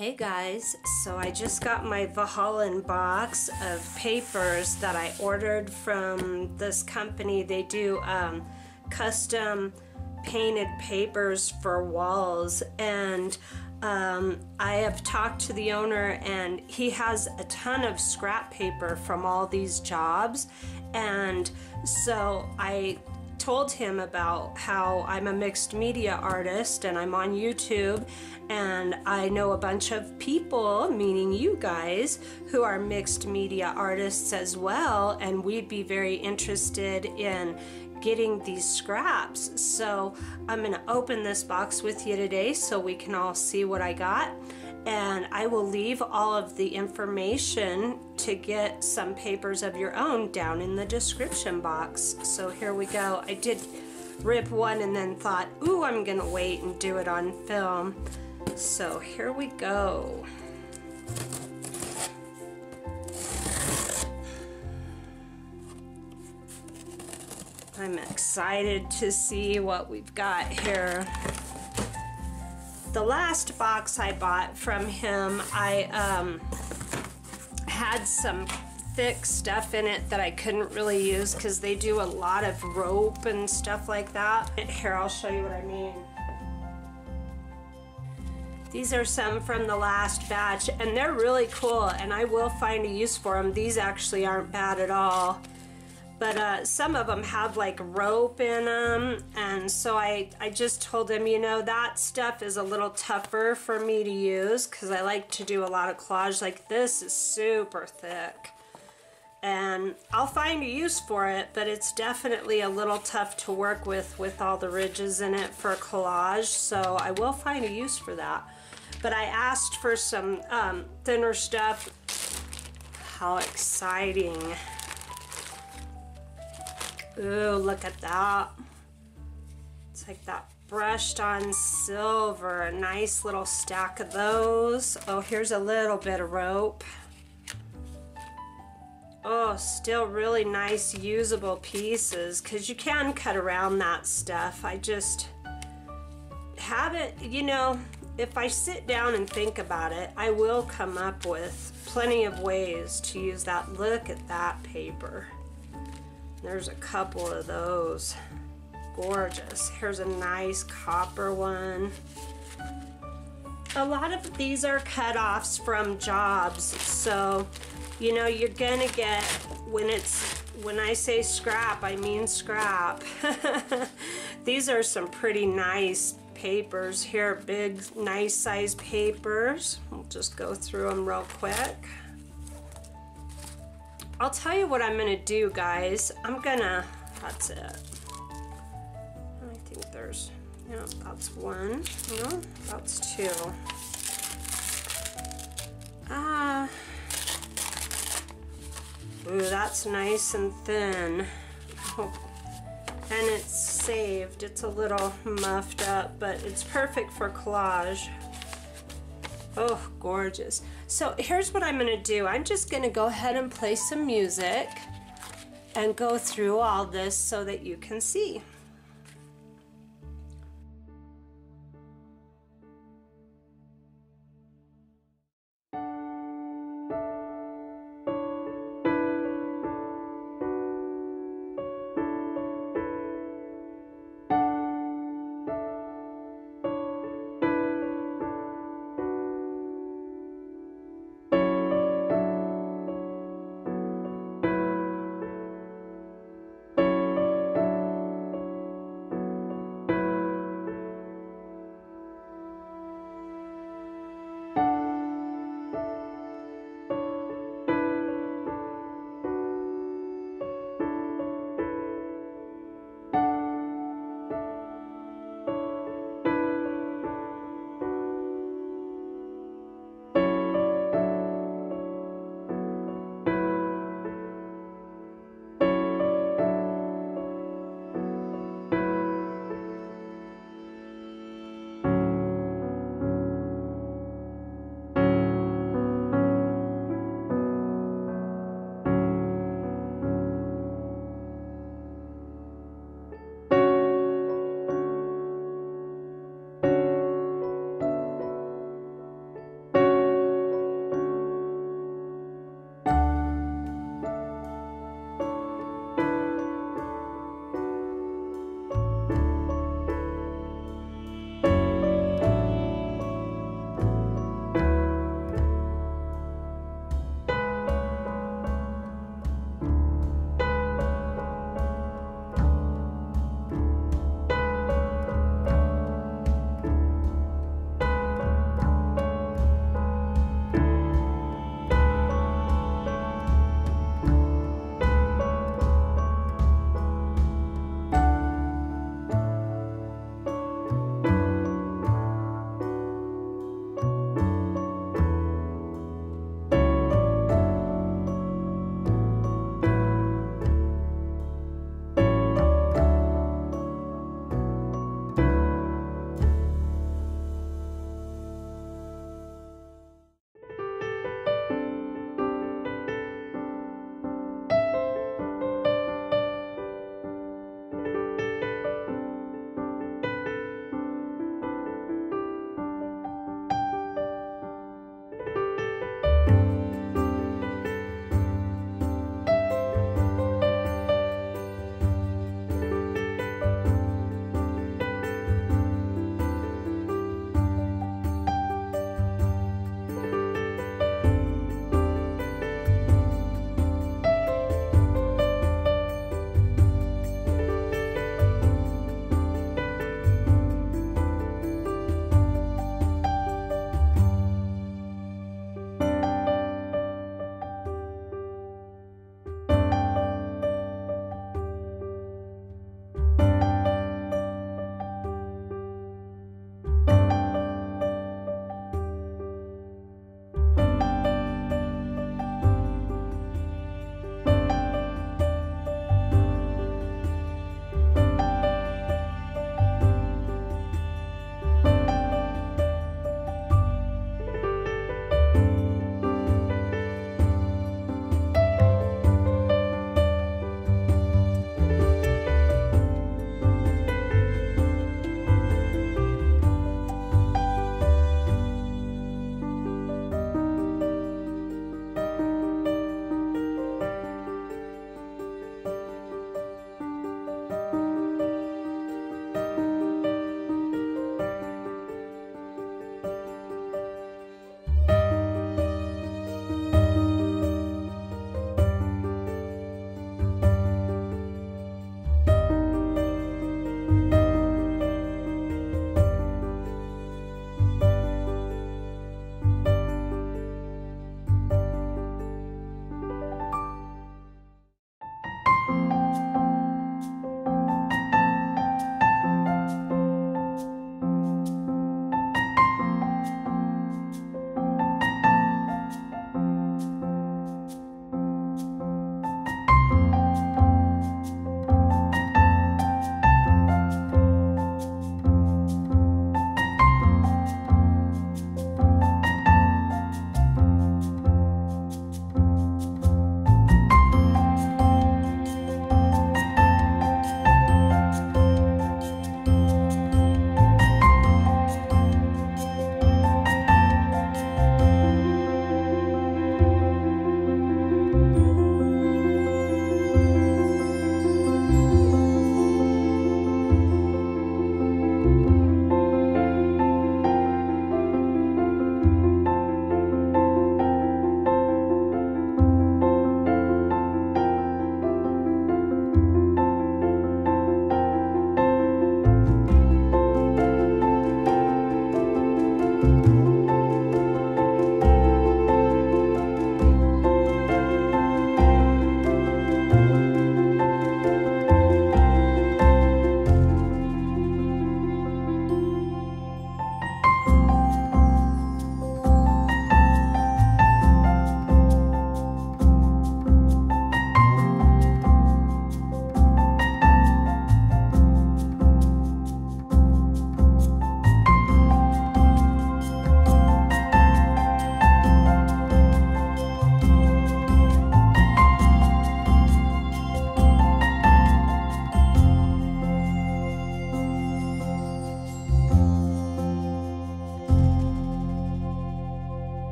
Hey guys, so I just got my Vahallan box of papers that I ordered from this company. They do custom painted papers for walls, and I have talked to the owner, and he has a ton of scrap paper from all these jobs. And so I told him about how I'm a mixed media artist and I'm on YouTube, and I know a bunch of people, meaning you guys, who are mixed media artists as well, and we'd be very interested in getting these scraps. So I'm going to open this box with you today so we can all see what I got, and I will leave all of the information to get some papers of your own down in the description box. So here we go. I did rip one and then thought, ooh, I'm gonna wait and do it on film. So here we go. I'm excited to see what we've got here. The last box I bought from him, I had some thick stuff in it that I couldn't really use because they do a lot of rope and stuff like that. Here, I'll show you what I mean. These are some from the last batch, and they're really cool, and I will find a use for them. These actually aren't bad at all. But some of them have like rope in them, and so I just told him, you know, that stuff is a little tougher for me to use because I like to do a lot of collage. Like this is super thick, and I'll find a use for it, but it's definitely a little tough to work with all the ridges in it for collage, so I will find a use for that. But I asked for some thinner stuff. How exciting. Ooh, look at that. It's like that brushed on silver. A nice little stack of those. Oh, here's a little bit of rope. Oh, still really nice usable pieces, because you can cut around that stuff. I just haven't, you know, if I sit down and think about it, I will come up with plenty of ways to use that. Look at that paper. There's a couple of those. Gorgeous. Here's a nice copper one. A lot of these are cut-offs from jobs, so you know you're gonna get, when I say scrap, I mean scrap. These are some pretty nice papers here, big nice size papers. We'll just go through them real quick. I'll tell you what I'm gonna do, guys. That's it. I think there's, no, that's one. No, that's two. Ooh, that's nice and thin. Oh, and it's saved. It's a little muffed up, but it's perfect for collage. Oh, gorgeous. So here's what I'm gonna do. I'm just gonna go ahead and play some music and go through all this so that you can see.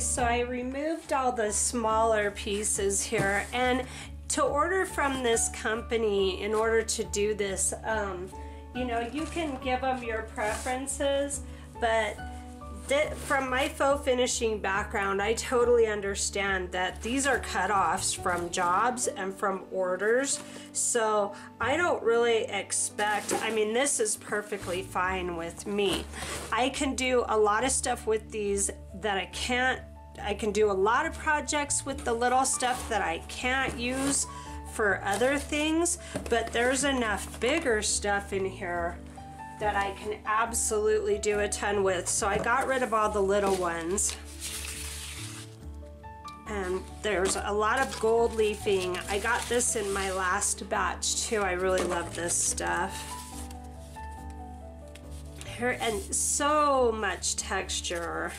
so I removed all the smaller pieces here, and to order from this company, in order to do this, you know, you can give them your preferences, but from my faux finishing background, I totally understand that these are cutoffs from jobs and from orders. So I don't really expect, I mean, this is perfectly fine with me. I can do a lot of stuff with these that I can't. I can do a lot of projects with the little stuff that I can't use for other things, but there's enough bigger stuff in here that I can absolutely do a ton with. So I got rid of all the little ones. And there's a lot of gold leafing. I got this in my last batch too. I really love this stuff. Here, and so much texture.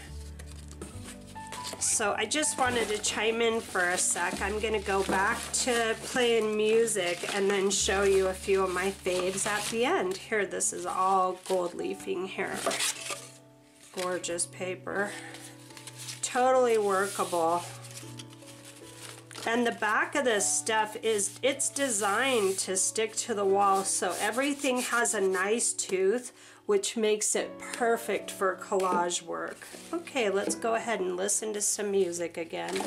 So I just wanted to chime in for a sec. I'm gonna go back to playing music and then show you a few of my faves at the end. Here, this is all gold leafing here. Gorgeous paper. Totally workable. And the back of this stuff is, it's designed to stick to the wall, so everything has a nice tooth, which makes it perfect for collage work. Okay, let's go ahead and listen to some music again.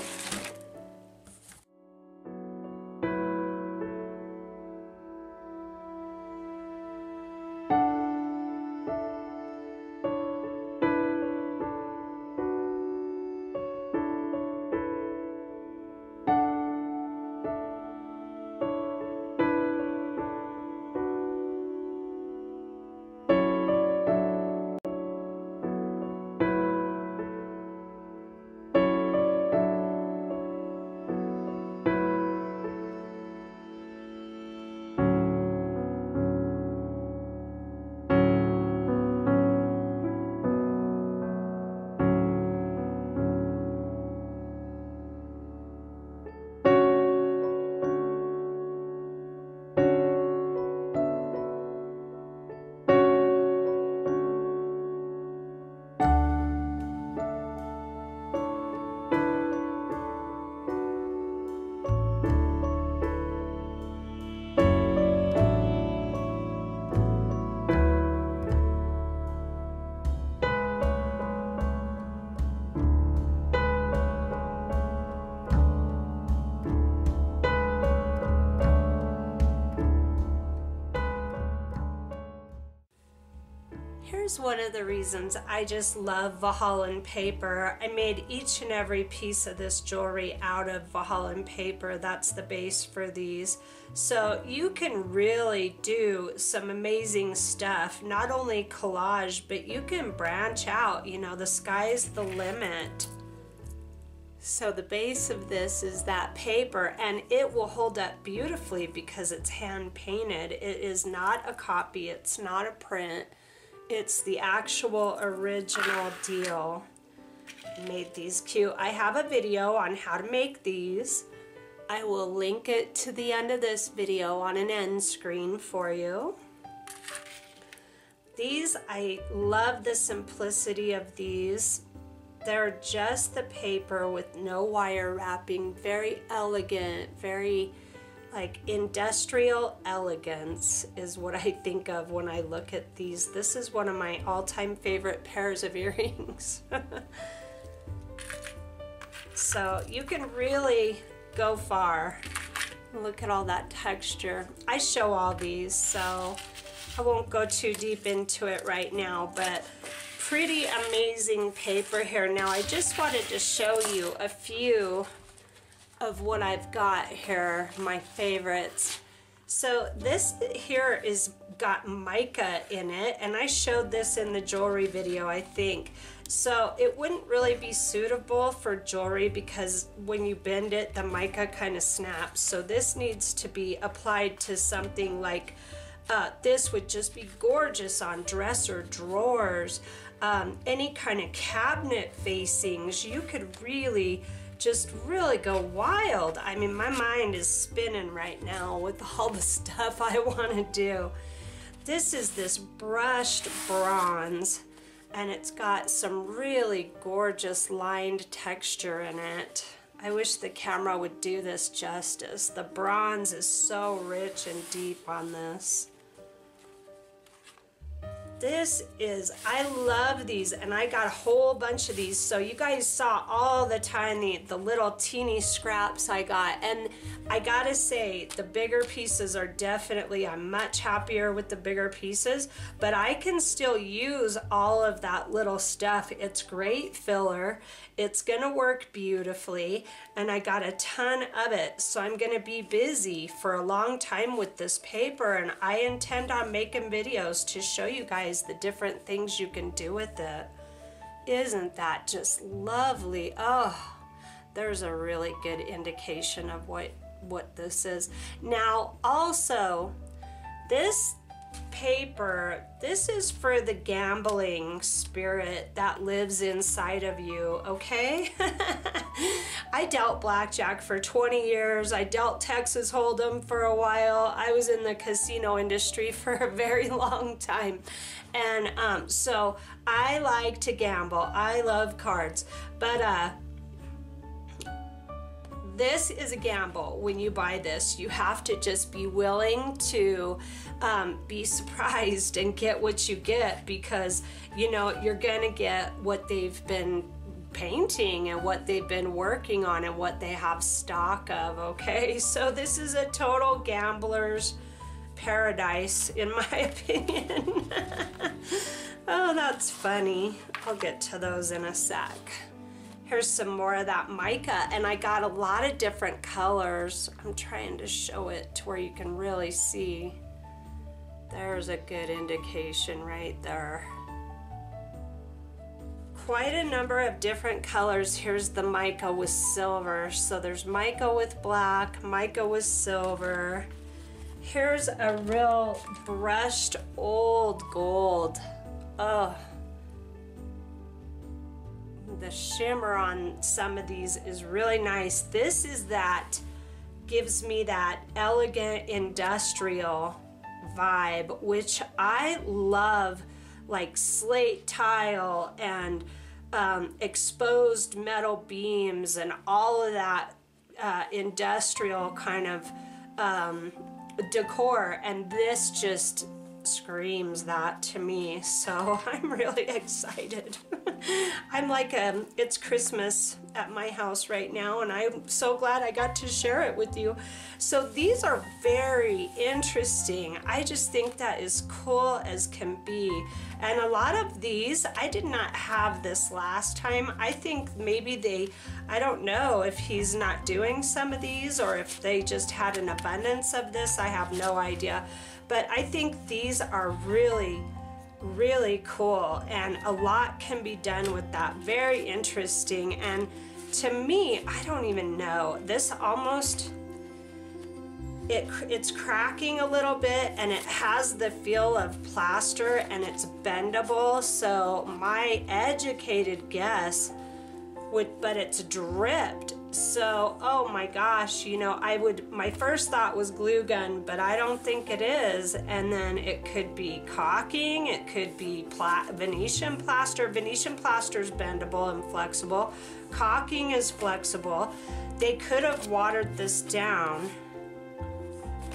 Here's one of the reasons I just love Vahallan paper. I made each and every piece of this jewelry out of Vahallan paper. That's the base for these. So you can really do some amazing stuff, not only collage, but you can branch out, you know, the sky's the limit. So the base of this is that paper, and it will hold up beautifully because it's hand painted. It is not a copy, it's not a print. It's the actual original deal. Made these cute. I have a video on how to make these. I will link it to the end of this video on an end screen for you. These, I love the simplicity of these. They're just the paper with no wire wrapping. Very elegant, very like industrial elegance is what I think of when I look at these. This is one of my all-time favorite pairs of earrings. So you can really go far. Look at all that texture. I show all these, so I won't go too deep into it right now, but pretty amazing paper here. Now I just wanted to show you a few of what I've got here, my favorites. So this here is got mica in it, and I showed this in the jewelry video, I think. So it wouldn't really be suitable for jewelry because when you bend it, the mica kind of snaps. So this needs to be applied to something like this would just be gorgeous on dresser drawers, any kind of cabinet facings. You could just really go wild. I mean, my mind is spinning right now with all the stuff I want to do. This is this brushed bronze, and it's got some really gorgeous lined texture in it. I wish the camera would do this justice. The bronze is so rich and deep on this. I love these, and I got a whole bunch of these. So you guys saw all the tiny, the little teeny scraps I got. And I gotta say, the bigger pieces are definitely, I'm much happier with the bigger pieces, but I can still use all of that little stuff. It's great filler. It's gonna work beautifully, and I got a ton of it. So I'm gonna be busy for a long time with this paper, and I intend on making videos to show you guys the different things you can do with it. Isn't that just lovely? Oh, there's a really good indication of what this is. Now, also, this paper, this is for the gambling spirit that lives inside of you, okay? I dealt blackjack for 20 years. I dealt Texas Hold'em for a while. I was in the casino industry for a very long time. And so I like to gamble. I love cards. But this is a gamble. When you buy this, you have to just be willing to be surprised and get what you get, because you know you're gonna get what they've been painting and what they've been working on and what they have stock of, okay? So this is a total gambler's paradise, in my opinion. Oh, that's funny. I'll get to those in a sec. Here's some more of that mica, and I got a lot of different colors. I'm trying to show it to where you can really see. There's a good indication right there. Quite a number of different colors. Here's the mica with silver. So there's mica with black, mica with silver. Here's a real brushed old gold. Oh, the shimmer on some of these is really nice. This is that, gives me that elegant industrial vibe, which I love, like slate tile and exposed metal beams and all of that industrial kind of decor, and this just screams that to me, so I'm really excited. I'm like, it's Christmas at my house right now, and I'm so glad I got to share it with you. So these are very interesting. I just think that is cool as can be. And a lot of these, I did not have this last time. I think maybe I don't know if he's not doing some of these or if they just had an abundance of this. I have no idea. But I think these are really, really cool, and a lot can be done with that. Very interesting. And to me, I don't even know, this almost, it's cracking a little bit, and it has the feel of plaster, and it's bendable. So my educated guess would, but it's dripped. So, oh my gosh, you know, my first thought was glue gun, but I don't think it is. And then it could be caulking, it could be Venetian plaster. Venetian plaster is bendable and flexible. Caulking is flexible. They could have watered this down.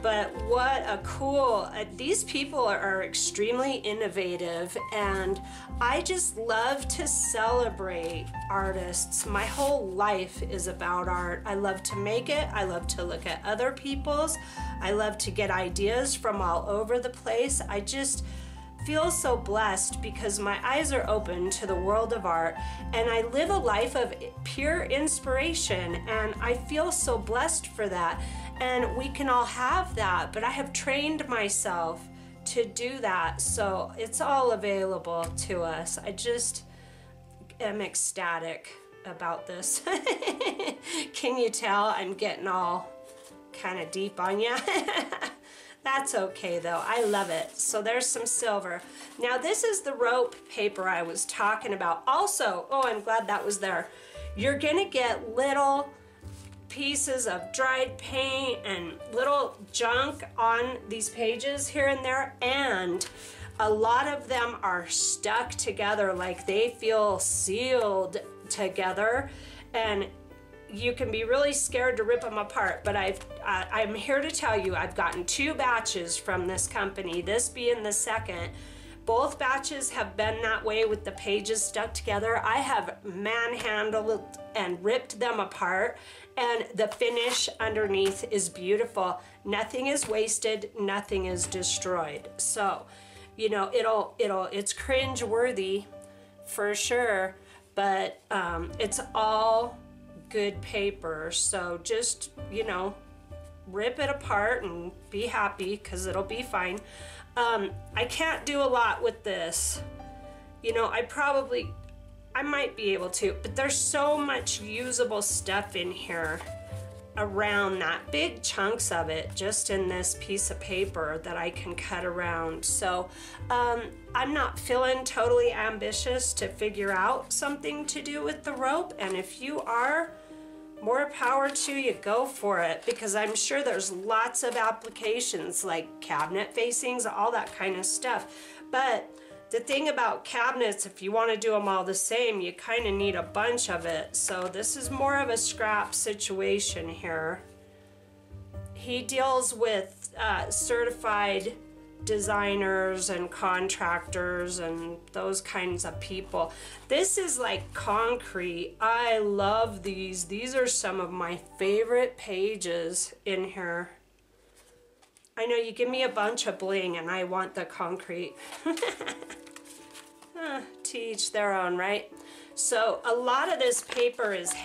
But what a cool, these people are extremely innovative, and I just love to celebrate artists. My whole life is about art. I love to make it. I love to look at other people's. I love to get ideas from all over the place. I just feel so blessed because my eyes are open to the world of art, and I live a life of pure inspiration, and I feel so blessed for that. And we can all have that, but I have trained myself to do that, so it's all available to us. I just am ecstatic about this. Can you tell I'm getting all kind of deep on you? That's okay though, I love it. So there's some silver. Now this is the rope paper I was talking about. Also, oh, I'm glad that was there. You're gonna get little pieces of dried paint and little junk on these pages here and there, and a lot of them are stuck together, like they feel sealed together, and you can be really scared to rip them apart. But I'm here to tell you, I've gotten 2 batches from this company, this being the second. Both batches have been that way with the pages stuck together. I have manhandled and ripped them apart, and the finish underneath is beautiful. Nothing is wasted, nothing is destroyed. So, you know, it's cringe worthy for sure, but it's all good paper. So just, you know, rip it apart and be happy, because it'll be fine. I can't do a lot with this. You know, I might be able to, but there's so much usable stuff in here around that, big chunks of it just in this piece of paper that I can cut around. So I'm not feeling totally ambitious to figure out something to do with the rope, and if you are, more power to you, go for it, because I'm sure there's lots of applications like cabinet facings, all that kind of stuff. But the thing about cabinets, if you want to do them all the same, you kind of need a bunch of it. So this is more of a scrap situation here. He deals with certified designers and contractors and those kinds of people. This is like concrete. I love these. These are some of my favorite pages in here. I know you give me a bunch of bling and I want the concrete. To each their own, right? So a lot of this paper is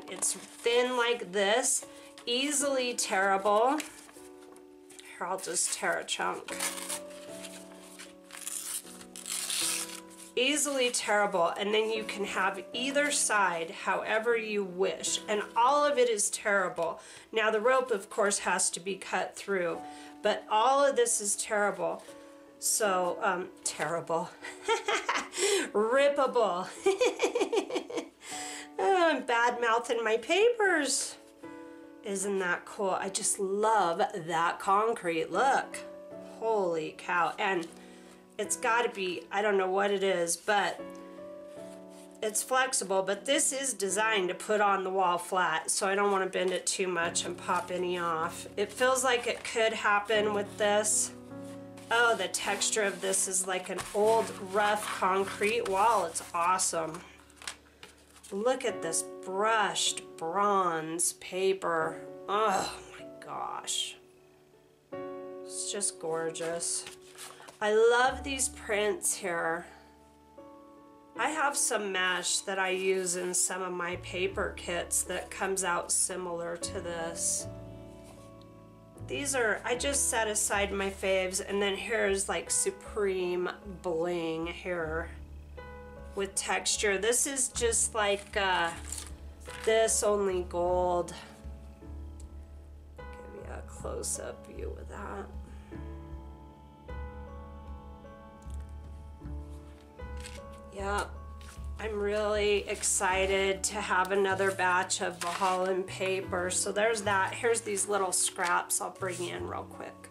it's thin like this, easily tearable. Here, I'll just tear a chunk. Easily tearable, and then you can have either side however you wish, and all of it is tearable. Now the rope, of course, has to be cut through, but all of this is tearable. So, tearable. Rippable. Oh, I'm bad-mouthing my papers. Isn't that cool? I just love that concrete. Look. Holy cow. And it's got to be, I don't know what it is, but it's flexible. But this is designed to put on the wall flat, so I don't want to bend it too much and pop any off. It feels like it could happen with this. Oh, the texture of this is like an old rough concrete wall. It's awesome. Look at this brushed bronze paper. Oh my gosh. It's just gorgeous. I love these prints here. I have some mesh that I use in some of my paper kits that comes out similar to this. These are, I just set aside my faves, and then here's like supreme bling here with texture. This is just like this, only gold. Give you a close-up view of that. Yeah, I'm really excited to have another batch of Vahallan paper. So there's that. Here's these little scraps I'll bring in real quick.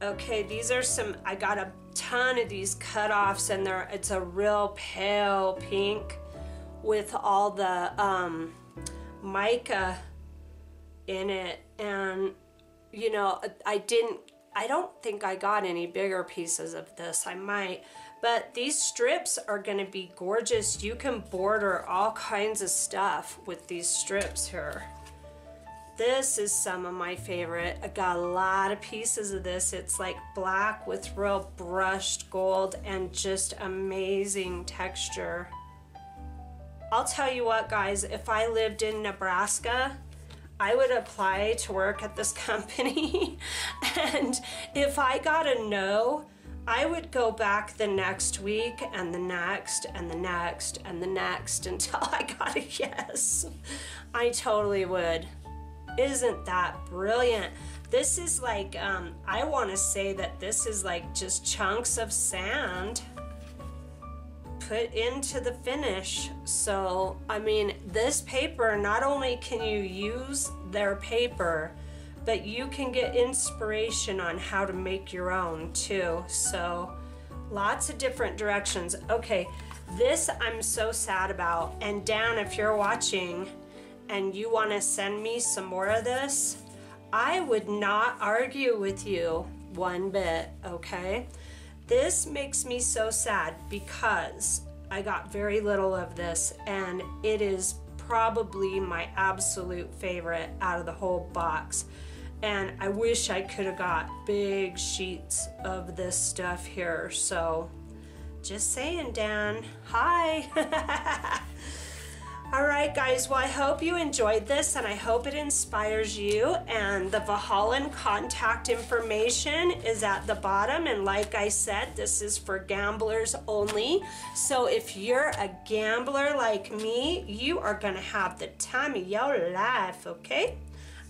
Okay, these are some, I got a ton of these cut-offs, and it's a real pale pink with all the mica in it. And, you know, I don't think I got any bigger pieces of this. I might. But these strips are going to be gorgeous. You can border all kinds of stuff with these strips here. This is some of my favorite. I got a lot of pieces of this. It's like black with real brushed gold and just amazing texture. I'll tell you what, guys, if I lived in Nebraska, I would apply to work at this company. And if I got a no, I would go back the next week and the next and the next and the next until I got a yes. I totally would. Isn't that brilliant? This is like, I want to say that this is like just chunks of sand put into the finish. So, I mean, this paper, not only can you use their paper, but you can get inspiration on how to make your own too. So lots of different directions. Okay, this I'm so sad about. And Dan, if you're watching and you want to send me some more of this, I would not argue with you one bit, okay? This makes me so sad because I got very little of this, and it is probably my absolute favorite out of the whole box. And I wish I could have got big sheets of this stuff here. So just saying, Dan. Hi. All right, guys. Well, I hope you enjoyed this, and I hope it inspires you. And the Vahallan contact information is at the bottom. And like I said, this is for gamblers only. So if you're a gambler like me, you are going to have the time of your life, okay?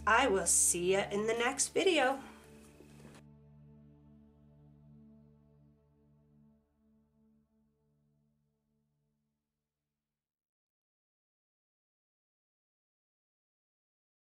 I will see you in the next video.